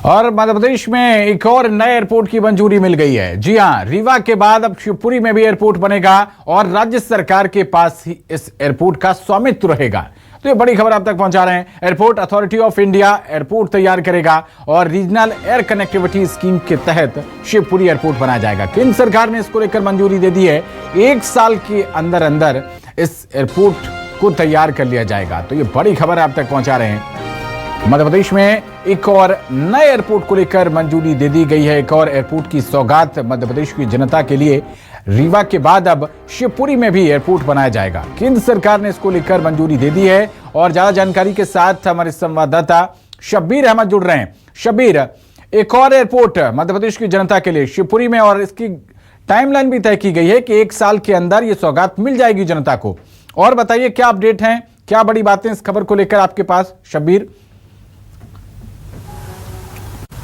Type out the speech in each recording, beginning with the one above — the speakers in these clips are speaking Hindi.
और मध्य प्रदेश में एक और नए एयरपोर्ट की मंजूरी मिल गई है। जी हां, रीवा के बाद अब शिवपुरी में भी एयरपोर्ट बनेगा और राज्य सरकार के पास ही इस एयरपोर्ट का स्वामित्व रहेगा। तो ये बड़ी खबर आप तक पहुंचा रहे हैं। Airport authority of India airport तैयार करेगा और रीजनल एयर कनेक्टिविटी स्कीम के तहत शिवपुरी एयरपोर्ट बनाया जाएगा। केंद्र सरकार ने इसको लेकर मंजूरी दे दी है। 1 साल के अंदर अंदर इस एयरपोर्ट को तैयार कर लिया जाएगा। तो ये बड़ी खबर आप तक पहुंचा रहे हैं। मध्य प्रदेश में एक और नए एयरपोर्ट को लेकर मंजूरी दे दी गई है। एक और एयरपोर्ट की सौगात मध्य प्रदेश की जनता के लिए। रीवा के बाद अब शिवपुरी में भी एयरपोर्ट बनाया जाएगा। केंद्र सरकार ने इसको लेकर मंजूरी दे दी है और ज्यादा जानकारी के साथ हमारे संवाददाता शब्बीर अहमद जुड़ रहे हैं। शब्बीर, एक और एयरपोर्ट मध्य प्रदेश की जनता के लिए शिवपुरी में, और इसकी टाइमलाइन भी तय की गई है कि 1 साल के अंदर ये सौगात मिल जाएगी जनता को। और बताइए क्या अपडेट हैं, क्या बड़ी बातें इस खबर को लेकर आपके पास शब्बीर?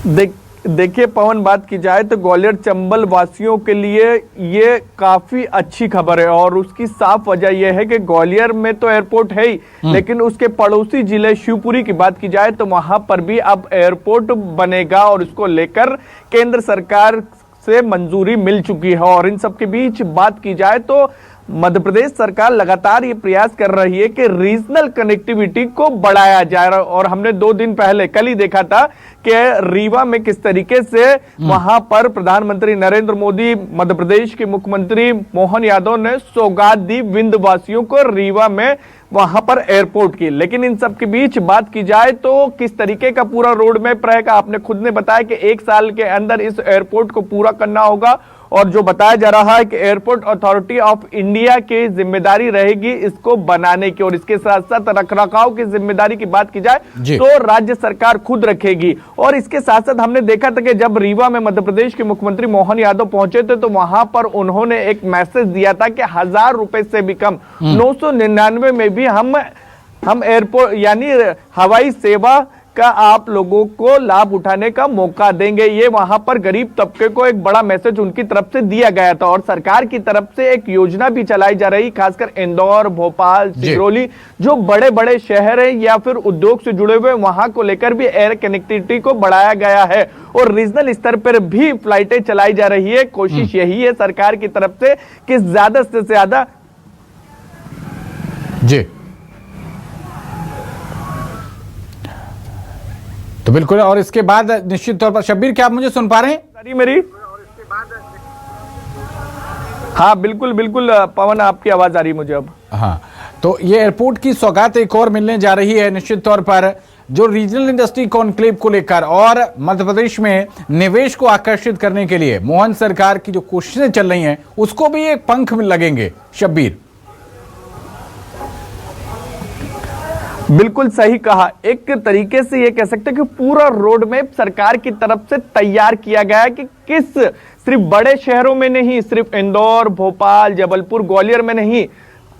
देखिए पवन, बात की जाए तो ग्वालियर चंबल वासियों के लिए ये काफी अच्छी खबर है और उसकी साफ वजह यह है कि ग्वालियर में तो एयरपोर्ट है ही, लेकिन उसके पड़ोसी जिले शिवपुरी की बात की जाए तो वहां पर भी अब एयरपोर्ट बनेगा और इसको लेकर केंद्र सरकार से मंजूरी मिल चुकी है। और इन सब के बीच बात की जाए तो मध्य प्रदेश सरकार लगातार ये प्रयास कर रही है कि रीजनल कनेक्टिविटी को बढ़ाया जाए। और हमने 2 दिन पहले कल ही देखा था कि रीवा में किस तरीके से वहां पर प्रधानमंत्री नरेंद्र मोदी, मध्य प्रदेश के मुख्यमंत्री मोहन यादव ने सौगात दी विंध्यवासियों को रीवा में वहां पर एयरपोर्ट की। लेकिन इन सब के बीच बात की जाए तो किस तरीके का पूरा रोड मैप रहेगा, आपने खुद ने बताया कि 1 साल के अंदर इस एयरपोर्ट को पूरा करना होगा। और जो बताया जा रहा है कि एयरपोर्ट अथॉरिटी ऑफ इंडिया की जिम्मेदारी रहेगी इसको बनाने की, और इसके साथ साथ रखरखाव की जिम्मेदारी की बात की जाए तो राज्य सरकार खुद रखेगी। और इसके साथ साथ हमने देखा था कि जब रीवा में मध्य प्रदेश के मुख्यमंत्री मोहन यादव पहुंचे थे तो वहां पर उन्होंने एक मैसेज दिया था कि 1000 रुपए से भी कम 999 में भी हम एयरपोर्ट यानी हवाई सेवा का आप लोगों को लाभ उठाने का मौका देंगे। ये वहां पर गरीब तबके को एक बड़ा मैसेज उनकी तरफ से दिया गया था। और सरकार की तरफ से एक योजना भी चलाई जा रही, खासकर इंदौर, भोपाल, सिंगरौली जो बड़े बड़े शहर हैं या फिर उद्योग से जुड़े हुए, वहां को लेकर भी एयर कनेक्टिविटी को बढ़ाया गया है और रीजनल स्तर पर भी फ्लाइटें चलाई जा रही है। कोशिश यही है सरकार की तरफ से कि ज्यादा से ज्यादा जी तो बिल्कुल। और इसके बाद निश्चित तौर पर शब्बीर, क्या आप मुझे सुन पा रहे हैं मेरी? हाँ बिल्कुल बिल्कुल पवन, आपकी आवाज आ रही है मुझे अब। हाँ, तो ये एयरपोर्ट की सौगात एक और मिलने जा रही है निश्चित तौर पर, जो रीजनल इंडस्ट्री कॉन्क्लेव को लेकर और मध्य प्रदेश में निवेश को आकर्षित करने के लिए मोहन सरकार की जो कोशिशें चल रही हैं उसको भी एक पंख में लगेंगे। शब्बीर, बिल्कुल सही कहा। एक तरीके से ये कह सकते हैं कि पूरा रोड मैप सरकार की तरफ से तैयार किया गया है कि किस सिर्फ बड़े शहरों में नहीं, सिर्फ इंदौर, भोपाल, जबलपुर, ग्वालियर में नहीं,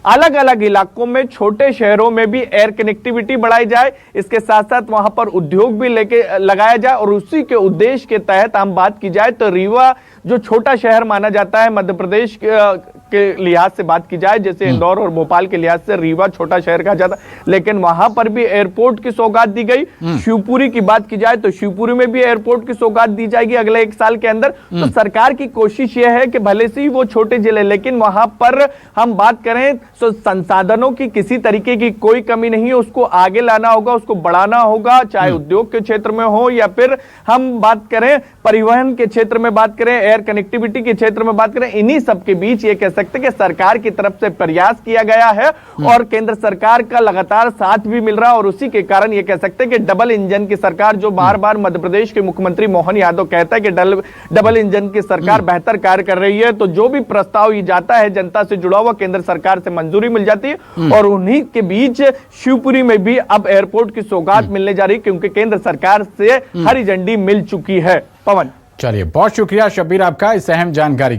अलग अलग इलाकों में, छोटे शहरों में भी एयर कनेक्टिविटी बढ़ाई जाए। इसके साथ साथ वहां पर उद्योग भी लेके लगाया जाए और उसी के उद्देश्य के तहत हम बात की जाए तो रीवा जो छोटा शहर माना जाता है मध्य प्रदेश के लिहाज से बात की जाए, जैसे इंदौर और भोपाल के लिहाज से रीवा छोटा शहर कहा जाता है, लेकिन वहां पर भी एयरपोर्ट की सौगात दी गई। शिवपुरी की बात की जाए तो शिवपुरी में भी एयरपोर्ट की सौगात दी जाएगी अगले 1 साल के अंदर। तो सरकार की कोशिश यह है कि भले से ही वो छोटे जिले, लेकिन वहां पर हम बात करें तो संसाधनों की किसी तरीके की कोई कमी नहीं है, उसको आगे लाना होगा, उसको बढ़ाना होगा, चाहे उद्योग के क्षेत्र में हो या फिर हम बात करें परिवहन के क्षेत्र में बात करें, एयर कनेक्टिविटी के क्षेत्र में बात करें। इन्हीं सब के बीच ये कह सकते हैं कि सरकार की तरफ से प्रयास किया गया है और केंद्र सरकार का लगातार साथ भी मिल रहा है और उसी के कारण ये कह सकते हैं कि डबल इंजन की सरकार, जो बार बार मध्य प्रदेश के मुख्यमंत्री मोहन यादव कहता है कि डबल इंजन की सरकार बेहतर कार्य कर रही है, तो जो भी प्रस्ताव ये जाता है जनता से जुड़ा हुआ केंद्र सरकार से मंजूरी मिल जाती है। और उन्हीं के बीच शिवपुरी में भी अब एयरपोर्ट की सौगात मिलने जा रही है क्योंकि केंद्र सरकार से हरी झंडी मिल चुकी है। पवन, चलिए, बहुत शुक्रिया शब्बीर आपका इस अहम जानकारी के लिए।